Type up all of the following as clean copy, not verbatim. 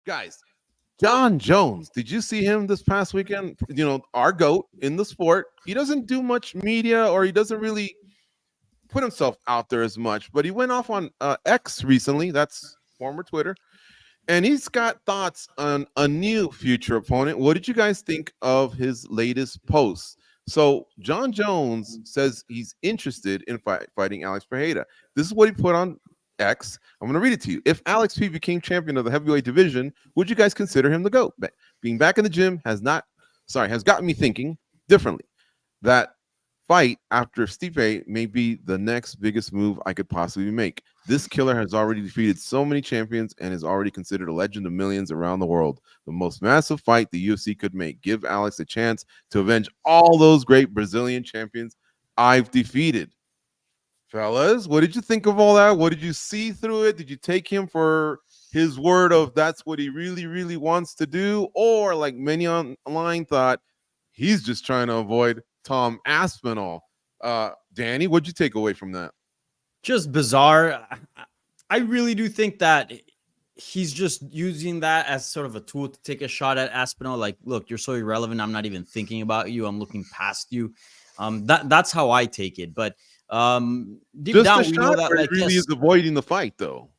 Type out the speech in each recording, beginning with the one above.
Guys, Jon Jones, did you see him this past weekend? Our GOAT in the sport. He doesn't do much media, or he doesn't really put himself out there as much, but he went off on X recently. That's former Twitter. And he's got thoughts on a new future opponent. What did you guys think of his latest post? So Jon Jones says he's interested in fighting Alex Pereira. This is what he put on X. I'm going to read it to you. If Alex P became champion of the heavyweight division, would you guys consider him the GOAT? Being back in the gym has gotten me thinking differently. That fight after Stipe may be the next biggest move I could possibly make. This killer has already defeated so many champions and is already considered a legend of millions around the world. The most massive fight the UFC could make. Give Alex a chance to avenge all those great Brazilian champions I've defeated. Fellas, what did you think of all that? What did you see through it? Did you take him for his word of that's what he really, really wants to do? Or like many online thought, he's just trying to avoid Tom Aspinall. Danny, what'd you take away from that? Just bizarre. I really do think that he's just using that as sort of a tool to take a shot at Aspinall. Like, look, you're so irrelevant. I'm not even thinking about you. I'm looking past you. That's how I take it. But deep just down, we know that like, really is avoiding the fight, though.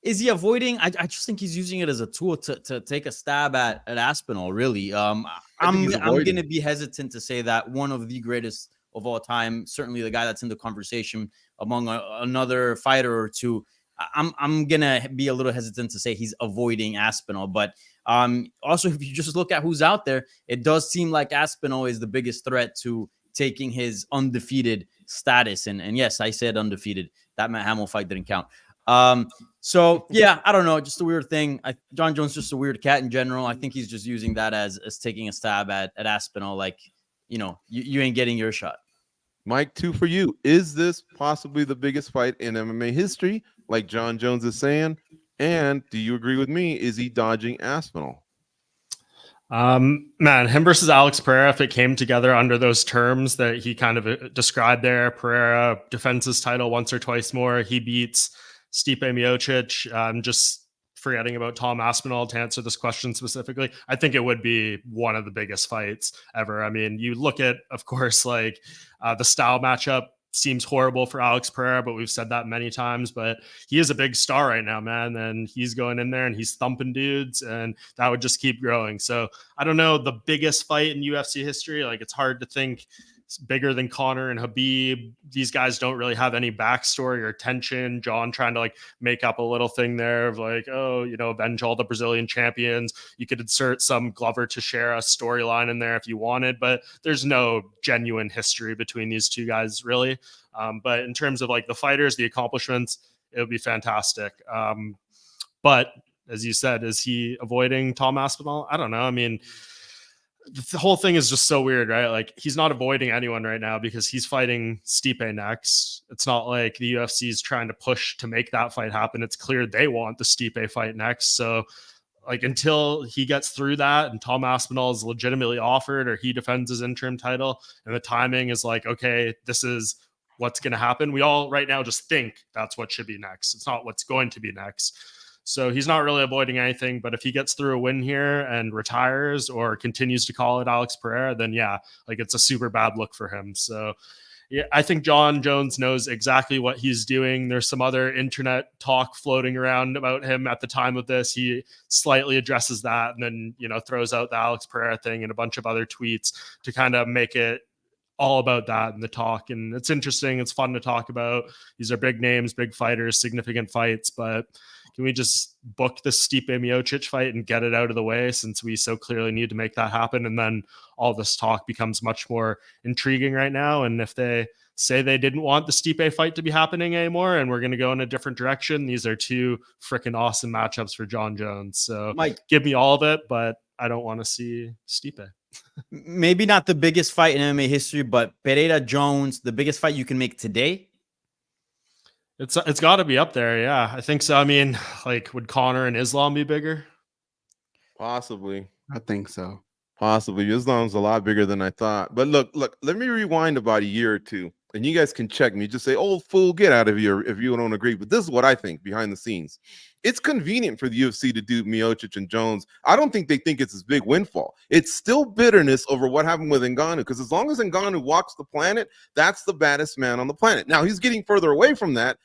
Is he avoiding? I just think he's using it as a tool to take a stab at Aspinall. Really, I'm going to be hesitant to say that one of the greatest of all time, certainly the guy that's in the conversation among another fighter or two. I'm gonna be a little hesitant to say he's avoiding Aspinall, but also if you just look at who's out there, it does seem like Aspinall is the biggest threat to taking his undefeated status. And yes, I said undefeated. That Matt Hamill fight didn't count. So yeah, I don't know, just a weird thing. Jon Jones just a weird cat in general. I think he's just using that as taking a stab at Aspinall, like, you ain't getting your shot. Mike, 2 for you. Is this possibly the biggest fight in MMA history, like Jon Jones is saying? And do you agree with me? Is he dodging Aspinall? Man, him versus Alex Pereira, if it came together under those terms that he kind of described there, Pereira defends his title once or twice more. He beats Stipe Miocic. Just forgetting about Tom Aspinall to answer this question specifically, I think it would be one of the biggest fights ever. I mean, you look at, of course, like the style matchup seems horrible for Alex Pereira, but we've said that many times, but he is a big star right now, man. And he's going in there and he's thumping dudes, and that would just keep growing. So I don't know, the biggest fight in UFC history, like it's hard to think bigger than Conor and Khabib. These guys don't really have any backstory or tension. Jon trying to like make up a little thing there of like, oh, avenge all the Brazilian champions. You could insert some Glover Teixeira storyline in there if you wanted, but there's no genuine history between these two guys really. But in terms of like the fighters, the accomplishments, it would be fantastic. But as you said, is he avoiding Tom Aspinall? I don't know. I mean, the whole thing is just so weird, right? Like he's not avoiding anyone right now because he's fighting Stipe next. It's not like the UFC is trying to push to make that fight happen. It's clear they want the Stipe fight next. So like until he gets through that and Tom Aspinall is legitimately offered or he defends his interim title and the timing is like, okay, this is what's going to happen. We all right now just think that's what should be next. It's not what's going to be next. So he's not really avoiding anything, but if he gets through a win here and retires or continues to call it Alex Pereira, then yeah, like it's a super bad look for him. So yeah, I think Jon Jones knows exactly what he's doing. There's some other internet talk floating around about him at the time of this. He slightly addresses that and then, throws out the Alex Pereira thing and a bunch of other tweets to kind of make it all about that in the talk. And it's interesting. It's fun to talk about. These are big names, big fighters, significant fights, but can we just book the Stipe Miocic fight and get it out of the way since we so clearly need to make that happen? And then all this talk becomes much more intriguing right now. And if they say they didn't want the Stipe fight to be happening anymore and we're going to go in a different direction, these are two freaking awesome matchups for Jon Jones. So Mike, give me all of it, but I don't want to see Stipe. Maybe not the biggest fight in MMA history, but Pereira Jones, the biggest fight you can make today. It's got to be up there, yeah. I think so. I mean, like, would Conor and Islam be bigger? Possibly. I think so. Possibly. Islam's a lot bigger than I thought. But look, let me rewind about a year or two. and you guys can check me, just say, "Old fool, get out of here," if you don't agree. But this is what I think behind the scenes. It's convenient for the UFC to do Miocic and Jones. I don't think they think it's this big windfall. It's still bitterness over what happened with Ngannou, because as long as Ngannou walks the planet, that's the baddest man on the planet. Now he's getting further away from that,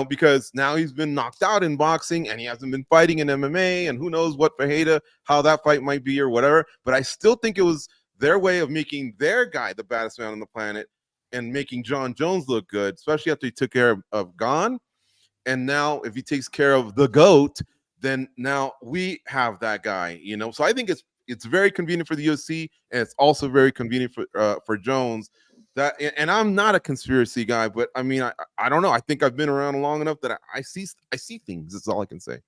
because now he's been knocked out in boxing and he hasn't been fighting in MMA, and who knows what Pereira, how that fight might be or whatever. But I still think it was their way of making their guy the baddest man on the planet and making Jon Jones look good, especially after he took care of Gon. And now if he takes care of the GOAT, then now we have that guy, So I think it's very convenient for the UFC, and it's also very convenient for Jones. And I'm not a conspiracy guy, but I mean, I don't know. I think I've been around long enough that I see things. That's all I can say.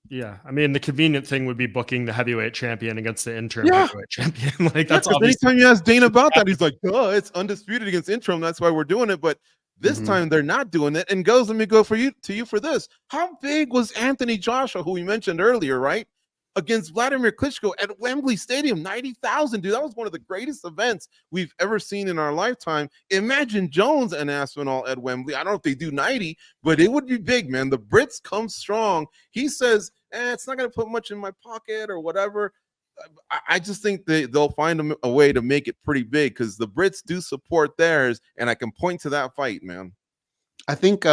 Yeah, I mean, the convenient thing would be booking the heavyweight champion against the interim heavyweight champion. Like, that's obviously. Anytime you ask Dana about that, he's like, "Oh, it's undisputed against interim. That's why we're doing it." But this time they're not doing it. And let me go to you for this. How big was Anthony Joshua, who we mentioned earlier, right? Against Vladimir Klitschko at Wembley Stadium, 90,000, dude. That was one of the greatest events we've ever seen in our lifetime. Imagine Jones and Aspinall at Wembley. I don't know if they do 90, but it would be big, man. The Brits come strong. He says, it's not going to put much in my pocket or whatever. I just think they'll find a way to make it pretty big, because the Brits do support theirs, and I can point to that fight, man. I think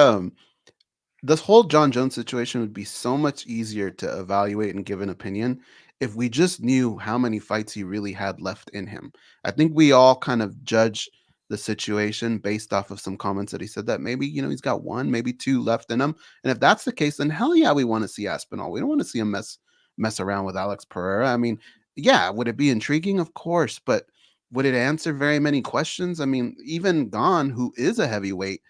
this whole Jon Jones situation would be so much easier to evaluate and give an opinion if we just knew how many fights he really had left in him. I think we all kind of judge the situation based off of some comments that he said that maybe, he's got 1, maybe 2 left in him. And if that's the case, then hell yeah, we want to see Aspinall. We don't want to see him mess around with Alex Pereira. I mean, yeah, would it be intriguing? Of course, but would it answer very many questions? I mean, even Gon, who is a heavyweight,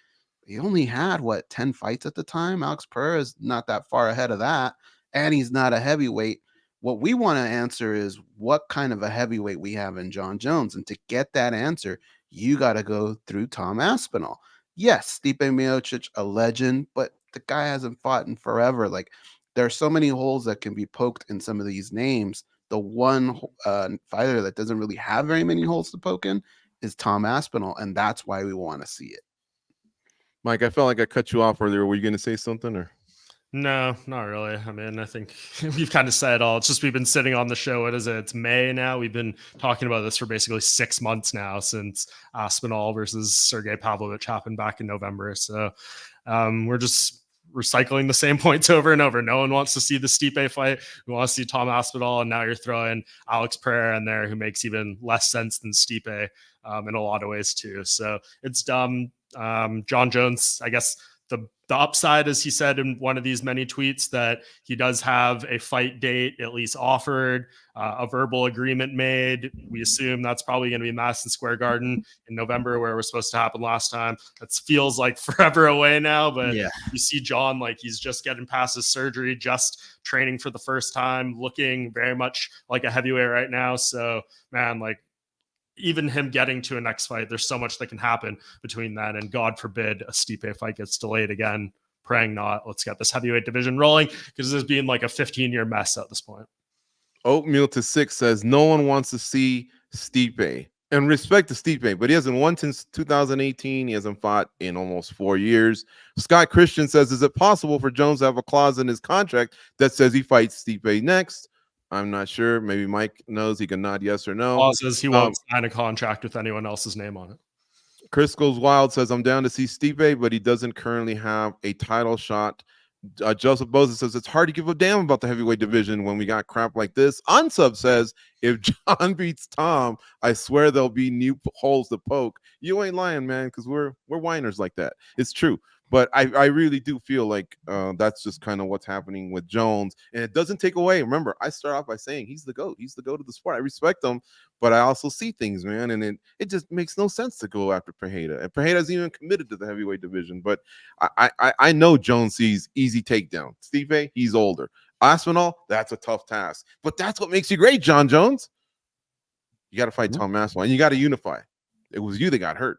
he only had 10 fights at the time. Alex Pereira is not that far ahead of that, and he's not a heavyweight. What we want to answer is what kind of a heavyweight we have in Jon Jones, and to get that answer, you got to go through Tom Aspinall. Yes, Stipe Miocic, a legend, but the guy hasn't fought in forever. Like, there are so many holes that can be poked in some of these names. The one fighter that doesn't really have very many holes to poke in is Tom Aspinall, and that's why we want to see it. Mike, I felt like I cut you off earlier. Were you going to say something, or? No, not really. I mean, I think we've kind of said it all. It's just we've been sitting on the show. What is it? It's May now. We've been talking about this for basically 6 months now, since Aspinall versus Sergey Pavlovich happened back in November. So we're just recycling the same points over and over. No one wants to see the Stipe fight. We want to see Tom Aspinall, and now you're throwing Alex Pereira in there, who makes even less sense than Stipe in a lot of ways too. So it's dumb. Jon Jones, I guess the upside, as he said in one of these many tweets, that he does have a fight date at least offered, a verbal agreement made. We assume that's probably going to be Madison Square Garden in November, where it was supposed to happen last time. That feels like forever away now, but yeah, you see Jon, like, he's just getting past his surgery, just training for the first time, looking very much like a heavyweight right now. So, man, like, even him getting to a next fight, there's so much that can happen between then, and God forbid a Stipe fight gets delayed again. Praying not. Let's get this heavyweight division rolling, because this is being like a 15-year mess at this point. Oatmeal to 6 says no one wants to see Stipe, and respect to Stipe, but he hasn't won since 2018. He hasn't fought in almost 4 years. Scott Christian says, is it possible for Jones to have a clause in his contract that says he fights Stipe next? I'm not sure. Maybe Mike knows. He can nod yes or no. Paul says he won't sign a contract with anyone else's name on it. Chris Goes Wild says, I'm down to see Stipe, but he doesn't currently have a title shot. Joseph Boza says, it's hard to give a damn about the heavyweight division when we got crap like this. Unsub says, if Jon beats Tom, I swear there'll be new holes to poke. You ain't lying, man, because we're whiners like that. It's true. But I really do feel like that's just kind of what's happening with Jones. And it doesn't take away. Remember, I start off by saying he's the GOAT. He's the GOAT of the sport. I respect him, but I also see things, man. And it just makes no sense to go after Pereira. And Pereira's even committed to the heavyweight division. But I know Jones sees easy takedown. Stipe, he's older. Aspinall, that's a tough task. But that's what makes you great, Jon Jones. You got to fight Tom Aspinall, and you got to unify. It was you that got hurt.